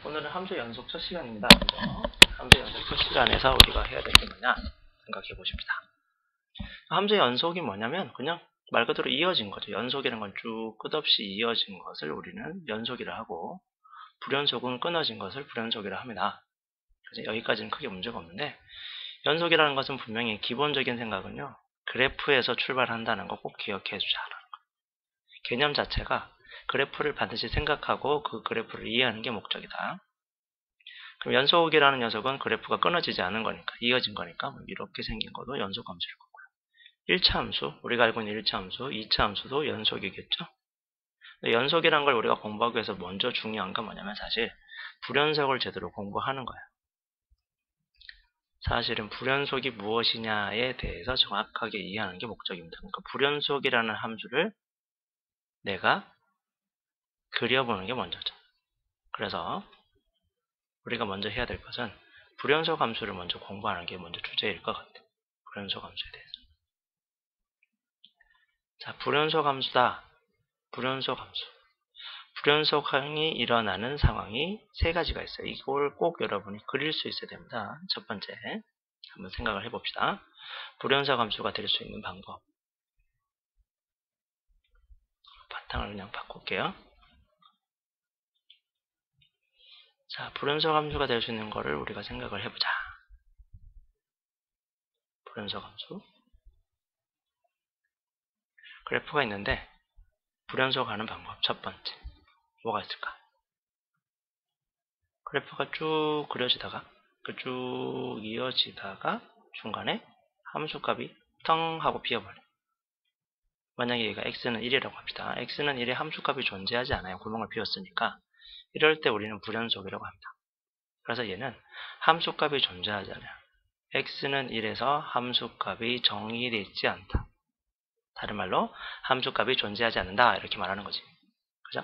오늘은 함수 연속 첫 시간입니다. 함수 연속 첫 시간에서 우리가 해야 될 게 뭐냐 생각해 보십니다. 함수 연속이 뭐냐면 그냥 말 그대로 이어진 거죠. 연속이라는 건 쭉 끝없이 이어진 것을 우리는 연속이라 하고, 불연속은 끊어진 것을 불연속이라 합니다. 그래서 여기까지는 크게 문제가 없는데, 연속이라는 것은 분명히 기본적인 생각은요, 그래프에서 출발한다는 거 꼭 기억해 주자라는 거. 개념 자체가 그래프를 반드시 생각하고 그 그래프를 이해하는 게 목적이다. 그럼 연속이라는 녀석은 그래프가 끊어지지 않은 거니까, 이어진 거니까 이렇게 생긴 것도 연속 함수일 거고요. 1차 함수, 우리가 알고 있는 1차 함수, 2차 함수도 연속이겠죠. 연속이라는 걸 우리가 공부하기 위해서 먼저 중요한 건 뭐냐면 사실 불연속을 제대로 공부하는 거예요. 사실은 불연속이 무엇이냐에 대해서 정확하게 이해하는 게 목적입니다. 그러니까 불연속이라는 함수를 내가 그려보는 게 먼저죠. 그래서 우리가 먼저 해야 될 것은 불연속 함수를 먼저 공부하는 게 먼저 주제일 것 같아요. 불연속 함수에 대해서. 자, 불연속 함수다. 불연속 함수. 불연속항이 일어나는 상황이 세 가지가 있어요. 이걸 꼭 여러분이 그릴 수 있어야 됩니다. 첫 번째, 한번 생각을 해봅시다. 불연속 함수가 될 수 있는 방법. 바탕을 그냥 바꿀게요. 자, 불연속 함수가 될 수 있는 거를 우리가 생각을 해보자. 불연속 함수. 그래프가 있는데 불연속하는 방법 첫 번째. 뭐가 있을까? 그래프가 쭉 그려지다가 쭉 이어지다가 중간에 함수값이 텅 하고 비어버려. 만약에 얘가 x는 1이라고 합시다. x는 1에 함수값이 존재하지 않아요. 구멍을 비웠으니까. 이럴 때 우리는 불연속이라고 합니다. 그래서 얘는 함수값이 존재하지 않아요. x는 1에서 함수값이 정의되어 있지 않다. 다른 말로 함수값이 존재하지 않는다. 이렇게 말하는 거지. 그죠?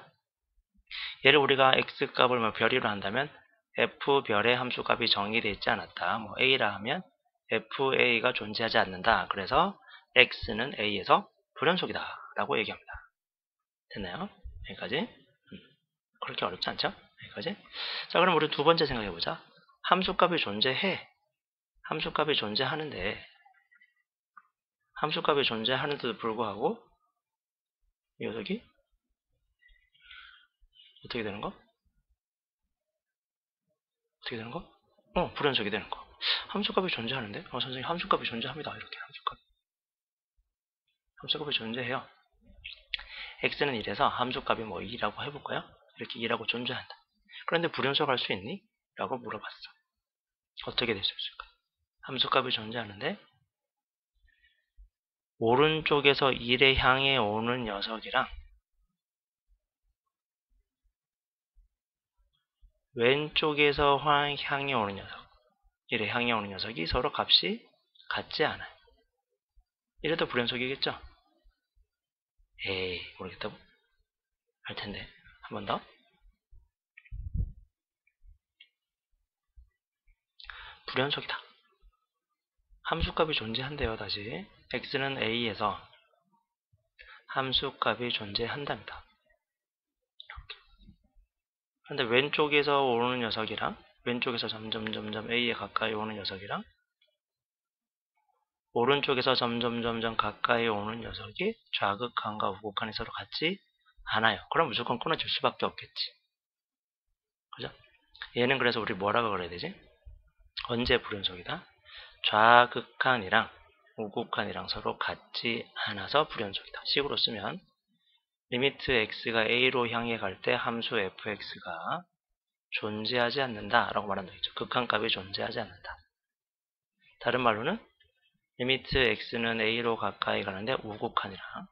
얘를 우리가 x값을 별이로 한다면 f별의 함수값이 정의되어 있지 않았다. a라 하면 fa가 존재하지 않는다. 그래서 x는 a에서 불연속이다 라고 얘기합니다. 됐나요? 여기까지? 그렇게 어렵지 않죠? 여기까지? 자, 그럼 우리 두 번째 생각해보자. 함수값이 존재해. 함수값이 존재하는데, 함수값이 존재하는데도 불구하고 이 녀석이 어떻게 되는 거? 어떻게 되는 거? 불연속이 되는 거. 함수값이 존재하는데? 선생님, 함수값이 존재합니다. 이렇게 함수값이 존재해요. x는 1에서 함수값이 2라고 해볼까요? 이렇게 2라고 존재한다. 그런데 불연속할 수 있니? 라고 물어봤어. 어떻게 될 수 있을까? 함수값이 존재하는데 오른쪽에서 1에 향해 오는 녀석이랑 왼쪽에서 향해 오는 녀석, 1에 향해 오는 녀석이 서로 값이 같지 않아요. 이래도 불연속이겠죠? 에이, 모르겠다고 할 텐데. 한 번 더. 불연속이다. 함수값이 존재한대요. 다시 x는 a에서 함수값이 존재한답니다. 그런데 왼쪽에서 오는 녀석이랑 왼쪽에서 점점 a에 가까이 오는 녀석이랑 오른쪽에서 점점 가까이 오는 녀석이 좌극한과 우극한이 서로 같지 않아요. 그럼 무조건 끊어질 수밖에 없겠지. 그죠? 얘는 그래서 우리 뭐라고 그래야 되지? 언제 불연속이다? 좌극한이랑 우극한이랑 서로 같지 않아서 불연속이다. 식으로 쓰면 리미트 x가 a로 향해 갈 때 함수 fx가 존재하지 않는다 라고 말한다 했죠. 극한값이 존재하지 않는다. 다른 말로는 리미트 x는 a로 가까이 가는데 우극한이랑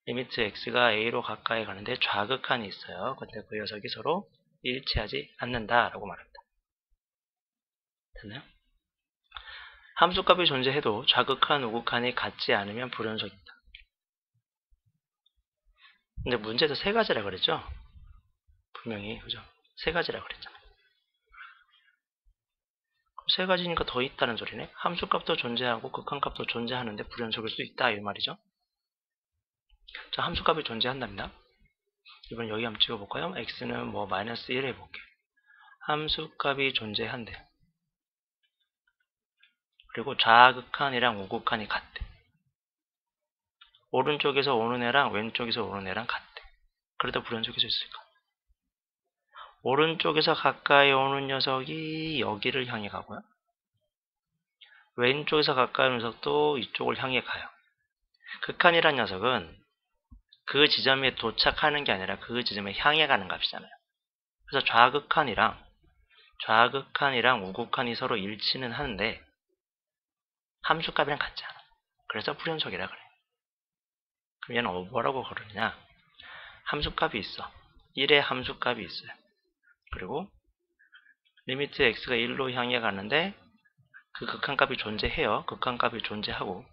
리미트 x가 a로 가까이 가는데 좌극한이 있어요. 근데 그 녀석이 서로 일치하지 않는다 라고 말합니다. 됐나요? 함수값이 존재해도 좌극한, 우극한이 같지 않으면 불연속입니다. 근데 문제에서 세 가지라 그랬죠? 분명히, 그죠? 세 가지라 그랬잖아요. 세 가지니까 더 있다는 소리네. 함수값도 존재하고 극한값도 존재하는데 불연속일 수 있다 이 말이죠. 자, 함수값이 존재한답니다. 이번 여기 한번 찍어볼까요? x는 뭐 마이너스 1 해볼게요. 함수값이 존재한대. 그리고 좌극한이랑 우극한이 같대. 오른쪽에서 오는 애랑 왼쪽에서 오는 애랑 같대. 그래도 불연속일 수 있을까? 오른쪽에서 가까이 오는 녀석이 여기를 향해 가고요. 왼쪽에서 가까이 오는 녀석도 이쪽을 향해 가요. 극한이란 녀석은 그 지점에 도착하는 게 아니라 그 지점에 향해 가는 값이잖아요. 그래서 좌극한이랑 우극한이 서로 일치는 하는데 함수값이랑 같지 않아. 그래서 불연속이라 그래. 그럼 얘는 뭐라고 그러느냐? 함수값이 있어. 1의 함수값이 있어요. 그리고 리미트 x가 1로 향해 가는데 그 극한값이 존재해요. 극한값이 존재하고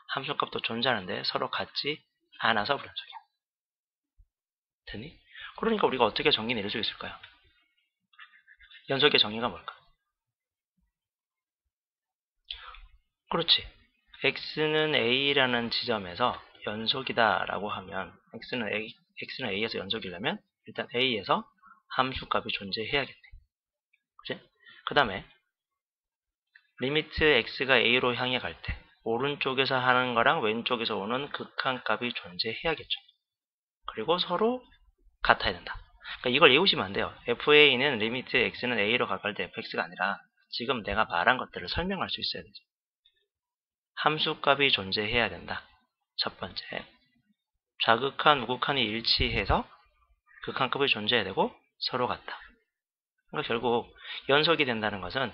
함수값도 존재하는데 서로 같지 않아서 불연속이야. 됐니? 그러니까 우리가 어떻게 정의 내릴 수 있을까요? 연속의 정의가 뭘까? 그렇지. x는 a라는 지점에서 연속이다 라고 하면 x는 a에서 연속이려면 일단 a에서 함수값이 존재해야겠네. 그치? 그 다음에 리미트 x가 a로 향해 갈 때 오른쪽에서 하는 거랑 왼쪽에서 오는 극한값이 존재해야겠죠. 그리고 서로 같아야 된다. 그러니까 이걸 외우시면 안 돼요. fa는 리미트 x는 a로 가갈 때 fx가 아니라 지금 내가 말한 것들을 설명할 수 있어야 되죠. 함수값이 존재해야 된다. 첫 번째, 좌극한, 우극한이 일치해서 극한값이 존재해야 되고 서로 같다. 그러니까 결국 연속이 된다는 것은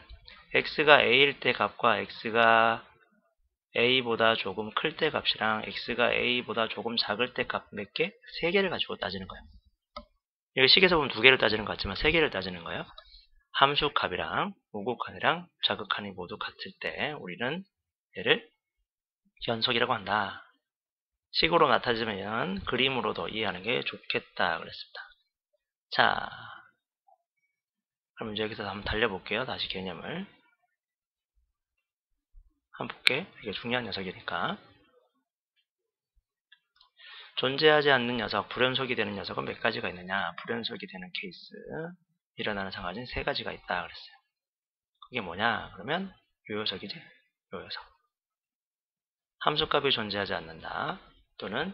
x가 a일 때 값과 x가 a보다 조금 클 때 값이랑 x가 a보다 조금 작을 때 값 몇 개? 3개를 가지고 따지는 거예요. 여기 식에서 보면 2개를 따지는 것 같지만 3개를 따지는 거예요. 함수값이랑 우극한이랑 좌극한이 모두 같을 때 우리는 얘를 연속이라고 한다. 식으로 나타지면 그림으로도 이해하는 게 좋겠다 그랬습니다. 자, 그럼 이제 여기서 한번 달려볼게요. 다시 개념을 한번 볼게. 이게 중요한 녀석이니까. 존재하지 않는 녀석, 불연속이 되는 녀석은 몇 가지가 있느냐? 불연속이 되는 케이스, 일어나는 상황은 3가지가 있다 그랬어요. 그게 뭐냐? 그러면 요 녀석이지? 요 녀석. 함수값이 존재하지 않는다. 또는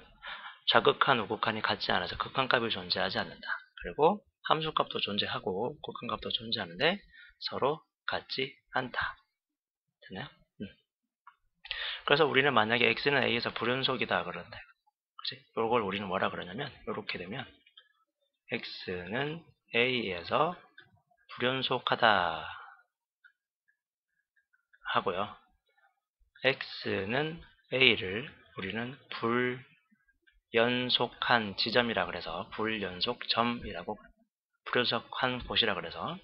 좌극한, 우극한이 같지 않아서 극한값이 존재하지 않는다. 그리고 함수값도 존재하고 극한값도 존재하는데 서로 같지 않다. 됐나요? 그래서 우리는 만약에 x는 a에서 불연속이다 그런데, 그치? 이걸 우리는 뭐라 그러냐면 이렇게 되면 x는 a에서 불연속하다 하고요. x는 a를 우리는 불연속한 지점이라 그래서 불연속점이라고, 불연속한 곳이라 그래서,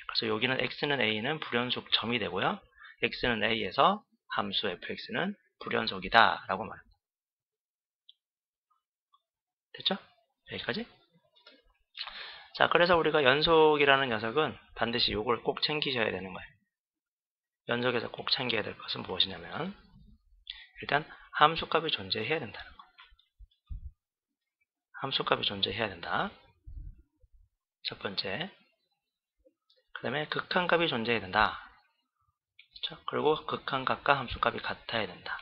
그래서 여기는 x는 a는 불연속 점이 되고요. x는 a에서 함수 fx는 불연속이다 라고 말합니다. 됐죠? 여기까지? 자, 그래서 우리가 연속이라는 녀석은 반드시 이걸 꼭 챙기셔야 되는 거예요. 연속에서 꼭 챙겨야 될 것은 무엇이냐면 일단 함수값이 존재해야 된다는 거. 함수값이 존재해야 된다. 첫 번째. 그 다음에 극한값이 존재해야 된다. 그렇죠? 그리고 극한값과 함수값이 같아야 된다.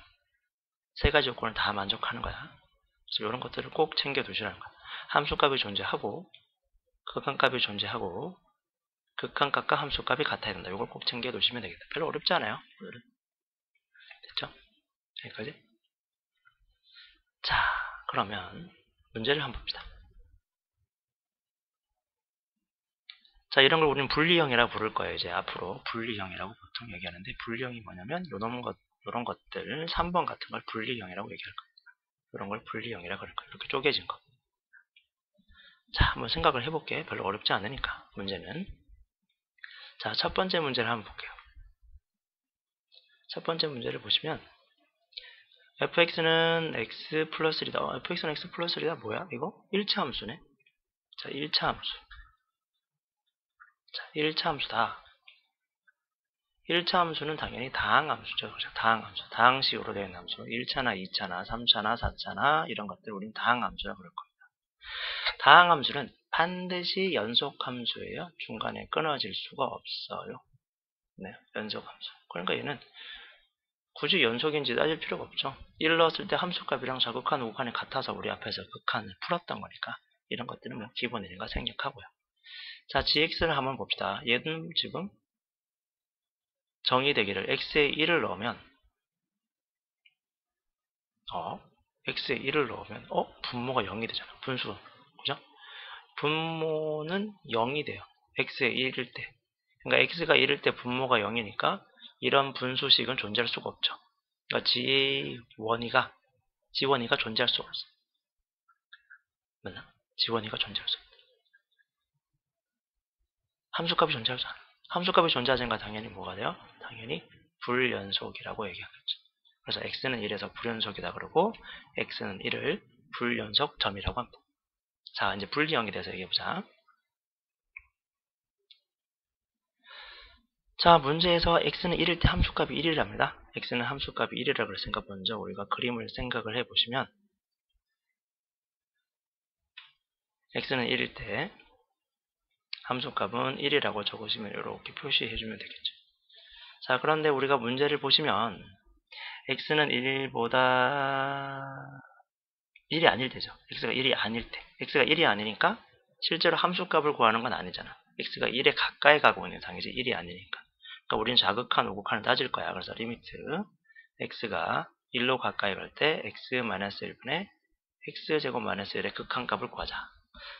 3가지 요건을 다 만족하는 거야. 그래서 이런 것들을 꼭 챙겨 두시라는 거야. 함수값이 존재하고 극한값이 존재하고 극한값과 함수값이 같아야 된다. 이걸 꼭 챙겨 두시면 되겠다. 별로 어렵지 않아요. 오늘은. 됐죠? 여기까지. 자, 그러면 문제를 한번 봅시다. 자, 이런 걸 우리는 분리형이라고 부를 거예요. 이제 앞으로 분리형이라고 보통 얘기하는데, 분리형이 뭐냐면 이런 것들 3번 같은 걸 분리형이라고 얘기할 거예요. 이런 걸 분리형이라고 그럴 거예요. 이렇게 쪼개진 거. 자, 한번 생각을 해볼게. 별로 어렵지 않으니까 문제는. 자, 첫 번째 문제를 한번 볼게요. 첫 번째 문제를 보시면 fx는 x 플러스 1이다. fx는 x 플러스 1이다. 뭐야? 이거 1차 함수네. 자, 1차 함수. 자, 1차 함수다. 1차 함수는 당연히 다항함수죠. 그렇죠? 다항함수. 다항식으로 되어 있는 함수. 1차나 2차나 3차나 4차나 이런 것들 우린 다항함수라고 그럴 겁니다. 다항함수는 반드시 연속함수예요. 중간에 끊어질 수가 없어요. 네, 연속함수. 그러니까 얘는 굳이 연속인지 따질 필요가 없죠. 1 넣었을 때 함수값이랑 자극한 우극한이 같아서 우리 앞에서 극한을 풀었던 거니까 이런 것들은 뭐 기본 일인가 생략하고요. 자, gx를 한번 봅시다. 얘는 지금 정의되기를 x에 1을 넣으면 x에 1을 넣으면 분모가 0이 되잖아. 분수. 그죠? 분모는 0이 돼요. x에 1일 때. 그러니까 x가 1일 때 분모가 0이니까 이런 분수식은 존재할 수가 없죠. 그러니까 G1이가 존재할 수가 없어. 맞나? G1이가 존재할 수 없어. 함수값이 존재하지 않아. 함수값이 존재하니까 당연히 뭐가 돼요? 당연히 불연속이라고 얘기하겠죠. 그래서 x는 1에서 불연속이다 그러고 x는 1을 불연속 점이라고 합니다. 자, 이제 분리형에 대해서 얘기해보자. 자, 문제에서 x는 1일 때 함수값이 1이랍니다. x는 함수값이 1이라 그랬으니까 먼저 우리가 그림을 생각을 해보시면 x는 1일 때 함수값은 1이라고 적으시면 이렇게 표시해주면 되겠죠. 자, 그런데 우리가 문제를 보시면 x는 1보다 1이 아닐 때죠. x가 1이 아닐 때. x가 1이 아니니까 실제로 함수값을 구하는 건 아니잖아. x가 1에 가까이 가고 있는 상이지 1이 아니니까. 그러니까 우리는 자극한 우극한을 따질 거야. 그래서 리미트 x가 1로 가까이 갈 때 x-1분의 x제곱 마이너스 1의 극한값을 구하자.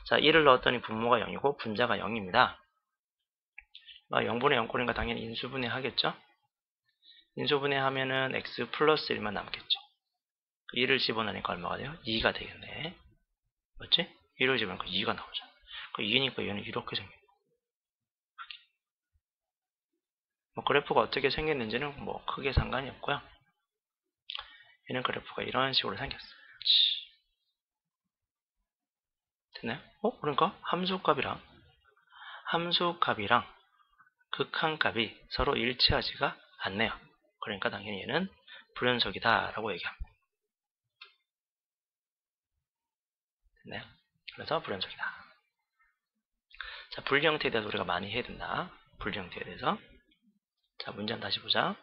자, 1을 넣었더니 분모가 0이고 분자가 0입니다. 0분의 0꼴이니까 당연히 인수분해 하겠죠? 인수분해 하면은 x 플러스 1만 남겠죠. 1을 집어넣으니까 얼마가 돼요? 2가 되겠네. 맞지? 1을 집어넣으니까 2가 나오잖아. 2니까 얘는 이렇게 생겨. 그래프가 어떻게 생겼는지는 크게 상관이 없고요. 얘는 그래프가 이런 식으로 생겼어요. 됐나요? 그러니까 함수값이랑 극한값이 서로 일치하지가 않네요. 그러니까 당연히 얘는 불연속이다 라고 얘기합니다. 됐나요? 그래서 불연속이다. 자, 분리 형태에 대해서 우리가 많이 해야 된다. 분리 형태에 대해서. 자, 문제 한번 다시 보자.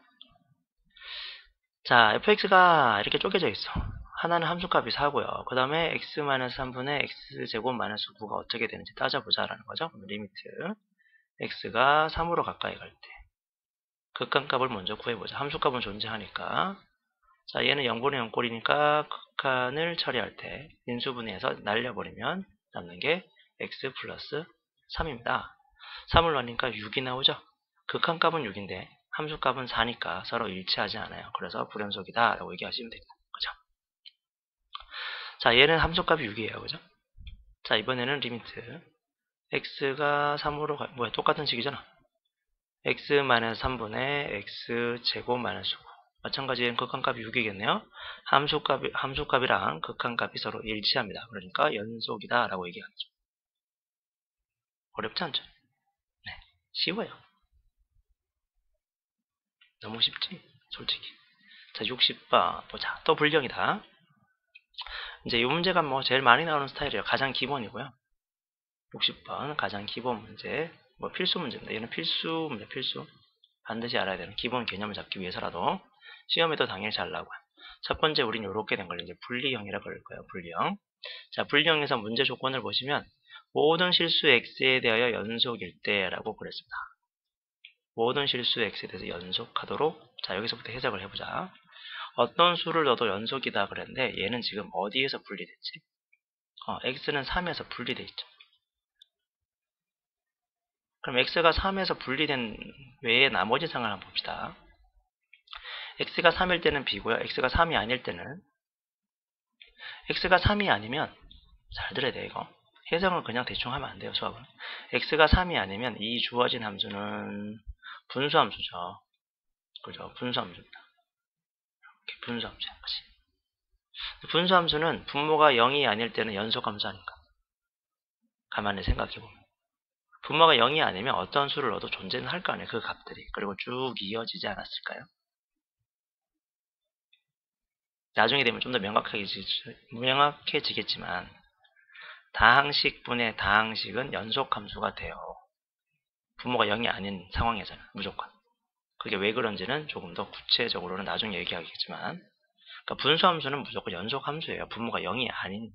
자, fx가 이렇게 쪼개져 있어. 하나는 함수값이 4고요. 그 다음에 x-3분의 x제곱 마이너스 9가 어떻게 되는지 따져보자라는 거죠. 리미트 x가 3으로 가까이 갈 때 극한값을 먼저 구해보자. 함수값은 존재하니까. 자, 얘는 0분의 0꼴이니까 극한을 처리할 때 인수분해해서 날려버리면 남는 게 x 플러스 3입니다. 3을 넣으니까 6이 나오죠. 극한값은 6인데 함수값은 4니까 서로 일치하지 않아요. 그래서 불연속이다 라고 얘기하시면 됩니다. 그죠? 자, 얘는 함수값이 6이에요. 그죠? 자, 이번에는 리미트 x가 3으로 똑같은 식이잖아. x-3분의 x제곱 마이너스 9. 마찬가지로 극한값이 6이겠네요. 함수값이랑 극한값이 서로 일치합니다. 그러니까 연속이다 라고 얘기하죠. 어렵지 않죠? 네, 쉬워요. 너무 쉽지? 솔직히. 자, 60번 보자. 또 불령이다. 이제 이 문제가 제일 많이 나오는 스타일이에요. 가장 기본이고요. 60번 가장 기본 문제. 필수 문제입니다. 얘는 필수 문제, 필수. 반드시 알아야 되는 기본 개념을 잡기 위해서라도 시험에도 당연히 잘 나오고요. 첫 번째 우리는 이렇게 된 걸 이제 분리형이라고 부를 거예요. 분리형. 자, 분리형에서 문제 조건을 보시면 모든 실수 x에 대하여 연속일 때라고 그랬습니다. 모든 실수 x에 대해서 연속하도록. 자, 여기서부터 해석을 해보자. 어떤 수를 넣어도 연속이다 그랬는데 얘는 지금 어디에서 분리됐지? x는 3에서 분리돼 있죠. 그럼 x가 3에서 분리된 외에 나머지 상황을 한번 봅시다. x가 3일 때는 b고요. x가 3이 아닐 때는 x가 3이 아니면 잘 들어야 돼요. 이거 해석을 그냥 대충 하면 안 돼요. 수학은. x가 3이 아니면 이 주어진 함수는 분수함수죠. 그죠? 분수함수입니다. 이렇게 분수함수야. 분수함수는 분모가 0이 아닐 때는 연속함수 아닌가? 가만히 생각해보면 분모가 0이 아니면 어떤 수를 넣어도 존재는 할 거 아니에요. 그 값들이. 그리고 쭉 이어지지 않았을까요? 나중에 되면 좀 더 명확해지겠지만 다항식분의 다항식은 연속함수가 돼요. 분모가 0이 아닌 상황에서는 무조건. 그게 왜 그런지는 조금 더 구체적으로는 나중에 얘기하겠지만, 그러니까 분수함수는 무조건 연속함수예요. 분모가 0이 아닌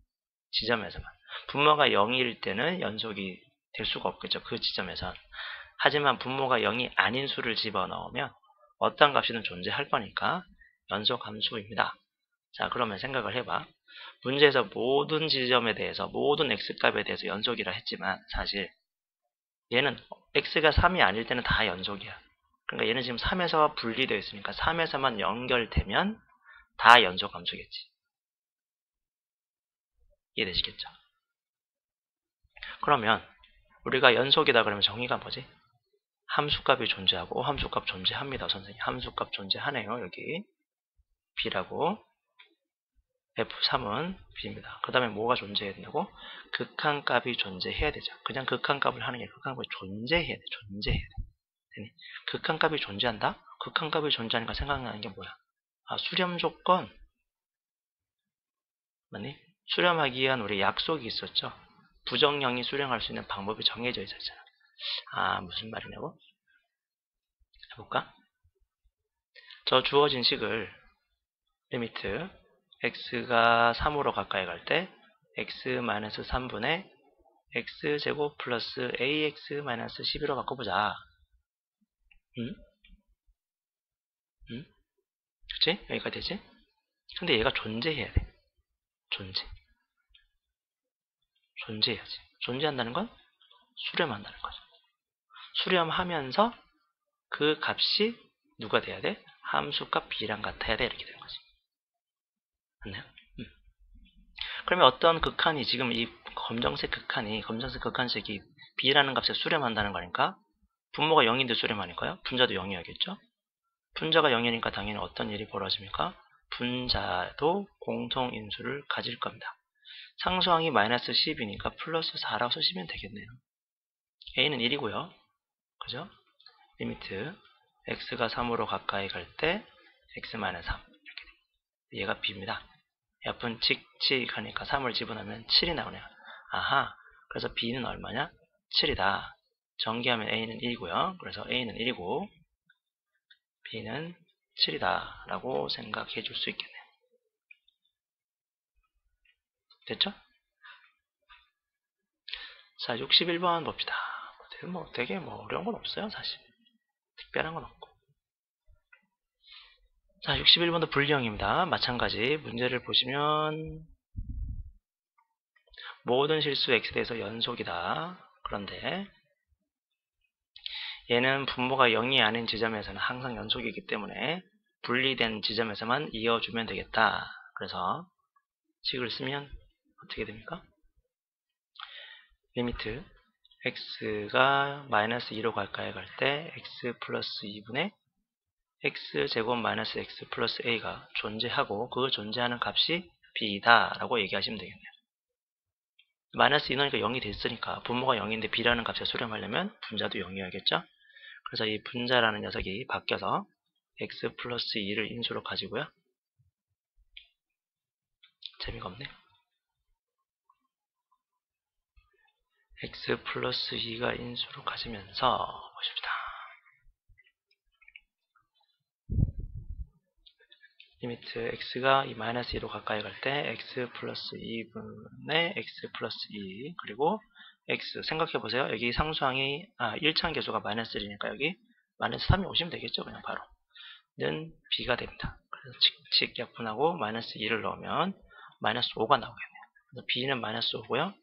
지점에서만. 분모가 0일 때는 연속이 될 수가 없겠죠. 그 지점에선. 하지만 분모가 0이 아닌 수를 집어넣으면 어떤 값이든 존재할 거니까 연속함수입니다. 자, 그러면 생각을 해봐. 문제에서 모든 지점에 대해서, 모든 x값에 대해서 연속이라 했지만 사실 얘는 x가 3이 아닐 때는 다 연속이야. 그러니까 얘는 지금 3에서 분리되어 있으니까 3에서만 연결되면 다 연속함수겠지. 이해되시겠죠? 그러면 우리가 연속이다 그러면 정의가 뭐지? 함수값이 존재하고, 함수값 존재합니다. 선생님. 함수값 존재하네요. 여기 b라고. f3은 b입니다. 그 다음에 뭐가 존재해야 된다고? 극한값이 존재해야 되죠. 그냥 극한값을 하는 게 극한값이 존재해야 돼. 존재해야 돼. 되니? 극한값이 존재한다? 극한값이 존재하니까 생각나는 게 뭐야? 아, 수렴 조건. 맞니? 수렴하기 위한 우리 약속이 있었죠. 부정형이 수렴할 수 있는 방법이 정해져 있었잖아. 아, 무슨 말이냐고? 해볼까? 저 주어진 식을 리미트 x가 3으로 가까이 갈 때 x-3분의 x제곱 플러스 ax-12로 바꿔보자. 응? 응? 그치? 여기까지 되지? 근데 얘가 존재해야 돼. 존재해야지. 존재한다는 건 수렴한다는 거죠. 수렴하면서 그 값이 누가 돼야 돼? 함수값 b랑 같아야 돼. 이렇게 되는 거지. 맞나요? 그러면 어떤 극한이, 지금 이 검정색 극한색이 b라는 값에 수렴한다는 거니까 분모가 0인데 수렴하니까요. 분자도 0이어야겠죠. 분자가 0이니까 당연히 어떤 일이 벌어집니까? 분자도 공통인수를 가질 겁니다. 상수항이 마이너스 10이니까 플러스 4라고 쓰시면 되겠네요. a는 1이고요. 그죠? 리미트 x가 3으로 가까이 갈 때 x-3 이렇게 돼. 얘가 b입니다. f은 칙칙하니까 3을 집어넣으면 7이 나오네요. 아하, 그래서 b는 얼마냐? 7이다. 전개하면 a는 1이고요. 그래서 a는 1이고 b는 7이다 라고 생각해 줄 수 있겠네요. 됐죠? 자, 61번 봅시다. 되게 어려운 건 없어요, 사실. 특별한 건 없고. 자, 61번도 분리형입니다. 마찬가지 문제를 보시면 모든 실수 x에 대해서 연속이다. 그런데 얘는 분모가 0이 아닌 지점에서는 항상 연속이기 때문에 분리된 지점에서만 이어주면 되겠다. 그래서 식을 쓰면 어떻게 됩니까? 리미트 x가 마이너스 2로 가까이 갈 때 x 플러스 2분의 x제곱 마이너스 x 플러스 a가 존재하고 그 존재하는 값이 b이다 라고 얘기하시면 되겠네요. 마이너스 2 넣으니까 0이 됐으니까 분모가 0인데 b라는 값에 수렴하려면 분자도 0이어야겠죠. 그래서 이 분자라는 녀석이 바뀌어서 x 플러스 2를 인수로 가지고요. 재미가 없네. x 플러스 2가 인수로 가지면서 보십시다. 리미트 x가 이 마이너스 2로 가까이 갈 때 x 플러스 2분의 x 플러스 2 그리고 x 생각해보세요. 여기 상수항이 1차원 계수가 마이너스 1이니까 여기 마이너스 3이 오시면 되겠죠. 그냥 바로 는 b가 됩니다. 그래서 칙칙 약분하고 마이너스 2를 넣으면 마이너스 5가 나오겠네요. 그래서 b는 마이너스 5고요.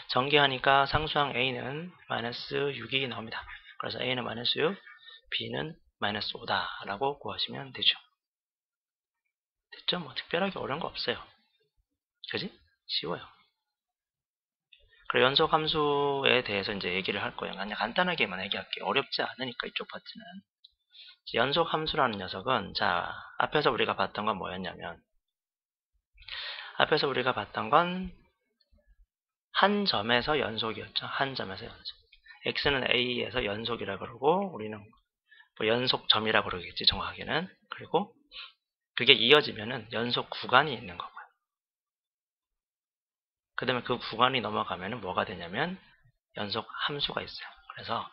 전개하니까 상수항 a는 마이너스 6이 나옵니다. 그래서 a는 마이너스 6, b는 마이너스 5다 라고 구하시면 되죠. 됐죠? 뭐 특별하게 어려운 거 없어요. 그지? 쉬워요. 그리고 연속 함수에 대해서 이제 얘기를 할 거예요. 그냥 간단하게만 얘기할게요. 어렵지 않으니까 이쪽 파트는. 연속 함수라는 녀석은 자 앞에서 우리가 봤던 건 뭐였냐면 앞에서 우리가 봤던 건 한 점에서 연속이었죠. 한 점에서 연속. x는 a에서 연속이라 그러고 우리는 뭐 연속점이라 그러겠지 정확하게는. 그리고 그게 이어지면은 연속 구간이 있는 거고요. 그 다음에 그 구간이 넘어가면 뭐가 되냐면 연속 함수가 있어요. 그래서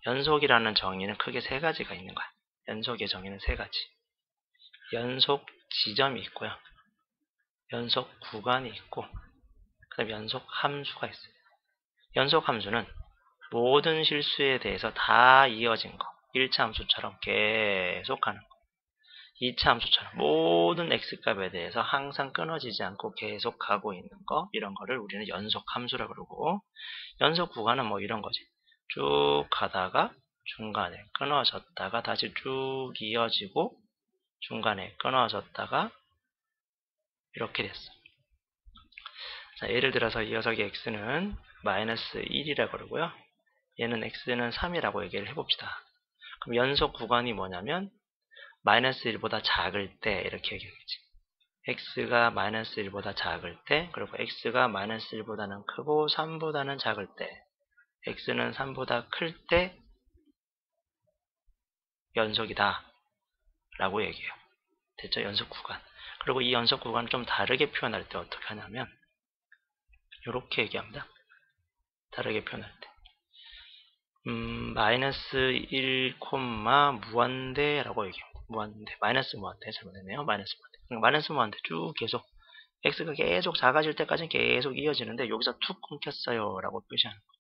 연속이라는 정의는 크게 세 가지가 있는 거야. 연속의 정의는 세 가지. 연속 지점이 있고요. 연속 구간이 있고, 그 다음에 연속 함수가 있어요. 연속 함수는 모든 실수에 대해서 다 이어진 거. 1차 함수처럼 계속 가는 거. 2차 함수처럼 모든 x값에 대해서 항상 끊어지지 않고 계속 가고 있는 거. 이런 거를 우리는 연속 함수라고 그러고, 연속 구간은 뭐 이런 거지. 쭉 가다가 중간에 끊어졌다가 다시 쭉 이어지고 중간에 끊어졌다가 이렇게 됐어. 자, 예를 들어서 이 녀석의 x는 마이너스 1이라고 그러고요. 얘는 x는 3이라고 얘기를 해봅시다. 그럼 연속 구간이 뭐냐면 마이너스 1보다 작을 때 이렇게 얘기하겠지. x가 마이너스 1보다 작을 때, 그리고 x가 마이너스 1보다는 크고 3보다는 작을 때, x는 3보다 클 때 연속이다 라고 얘기해요. 됐죠? 연속 구간. 그리고 이 연속 구간을 좀 다르게 표현할 때 어떻게 하냐면 이렇게 얘기합니다. 다르게 표현할 때 마이너스 1, 무한대 라고 얘기합니다. 무한대, 마이너스 무한대 잘못했네요. 마이너스 무한대. 마이너스 무한대 쭉 계속 x가 계속 작아질 때까지는 계속 이어지는데 여기서 툭 끊겼어요 라고 표시하는 거예요.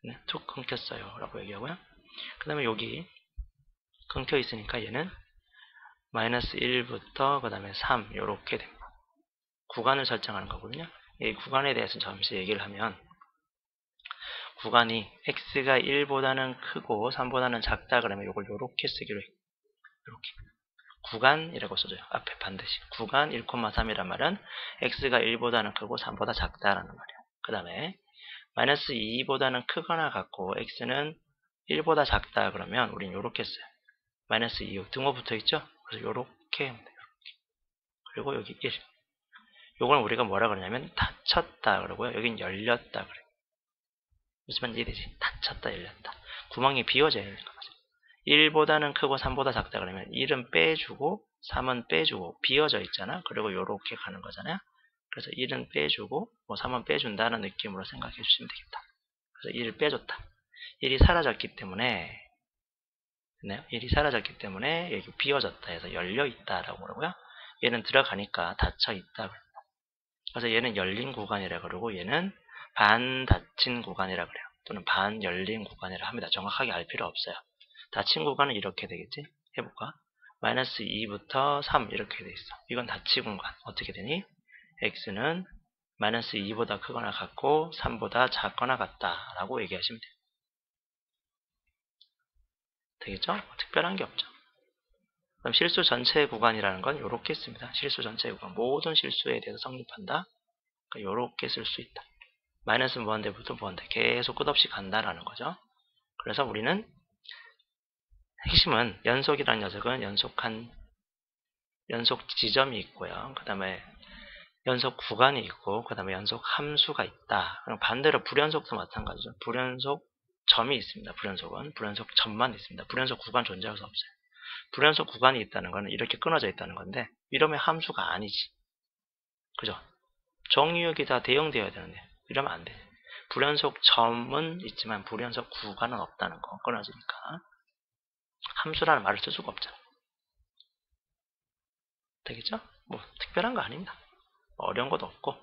네, 툭 끊겼어요 라고 얘기하고요. 그 다음에 여기 끊겨 있으니까 얘는 마이너스 1부터 그 다음에 3 이렇게 됩니다. 구간을 설정하는 거거든요. 이 구간에 대해서 잠시 얘기를 하면 구간이 x가 1보다는 크고 3보다는 작다 그러면 이걸 이렇게 쓰기로 해요. 이렇게 구간이라고 써줘요. 앞에 반드시 구간 1,3이란 말은 x가 1보다는 크고 3보다 작다라는 말이에요. 그 다음에 마이너스 2보다는 크거나 같고 x는 1보다 작다 그러면 우린 이렇게 써요. 마이너스 2 등호 붙어 있죠? 그래서 이렇게 하면 돼요. 그리고 여기 1. 요걸 우리가 뭐라 그러냐면 닫혔다 그러고요. 여긴 열렸다 그래요. 무슨 말인지 이해되지? 닫혔다 열렸다. 구멍이 비워져야 되는 거죠. 1보다는 크고 3보다 작다 그러면 1은 빼주고 3은 빼주고 비워져 있잖아. 그리고 요렇게 가는 거잖아요. 그래서 1은 빼주고 뭐 3은 빼준다는 느낌으로 생각해 주시면 되겠다. 그래서 1을 빼줬다. 1이 사라졌기 때문에 1이 사라졌기 때문에 여기 비워졌다 해서 열려있다라고 그러고요. 얘는 들어가니까 닫혀있다. 그래서 얘는 열린 구간이라 그러고 얘는 반 닫힌 구간이라 그래요. 또는 반 열린 구간이라 합니다. 정확하게 알 필요 없어요. 닫힌 구간은 이렇게 되겠지? 해볼까? 마이너스 2부터 3 이렇게 돼 있어. 이건 닫힌 구간. 어떻게 되니? x는 마이너스 2보다 크거나 같고 3보다 작거나 같다 라고 얘기하시면 돼요. 되겠죠? 특별한 게 없죠. 그럼 실수 전체 구간이라는 건 이렇게 씁니다. 실수 전체 구간. 모든 실수에 대해서 성립한다. 그러니까 이렇게 쓸 수 있다. 마이너스 무한대부터 무한대. 계속 끝없이 간다라는 거죠. 그래서 우리는 핵심은 연속이라는 녀석은 연속 지점이 있고요. 그 다음에 연속 구간이 있고, 그 다음에 연속 함수가 있다. 그럼 반대로 불연속도 마찬가지죠. 불연속 점이 있습니다. 불연속 점만 있습니다. 불연속 구간 존재할 수 없어요. 불연속 구간이 있다는 거는 이렇게 끊어져 있다는 건데 이러면 함수가 아니지. 그죠? 정유역이 다 대응되어야 되는데 이러면 안 돼. 불연속 점은 있지만 불연속 구간은 없다는 거. 끊어지니까. 함수라는 말을 쓸 수가 없잖아. 되겠죠? 뭐 특별한 거 아닙니다. 어려운 것도 없고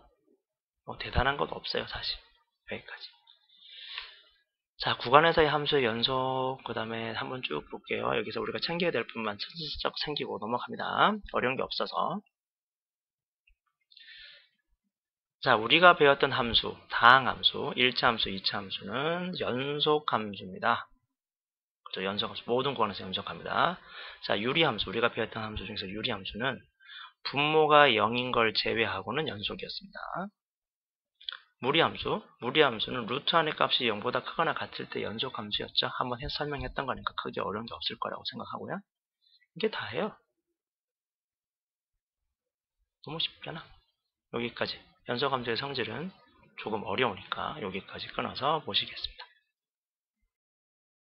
뭐 대단한 것도 없어요. 사실. 여기까지. 자, 구간에서의 함수의 연속, 그 다음에 한번 쭉 볼게요. 여기서 우리가 챙겨야 될 부분만 슬쩍 챙기고 넘어갑니다. 어려운 게 없어서. 자, 우리가 배웠던 함수, 다항함수, 1차 함수, 2차 함수는 연속함수입니다. 그렇죠? 연속함수, 모든 구간에서 연속합니다. 자, 유리함수, 우리가 배웠던 함수 중에서 유리함수는 분모가 0인 걸 제외하고는 연속이었습니다. 무리함수는 루트 안의 값이 0보다 크거나 같을 때 연속함수였죠. 한번 설명했던 거니까 크게 어려운 게 없을 거라고 생각하고요. 이게 다예요. 너무 쉽잖아. 여기까지. 연속함수의 성질은 조금 어려우니까 여기까지 끊어서 보시겠습니다.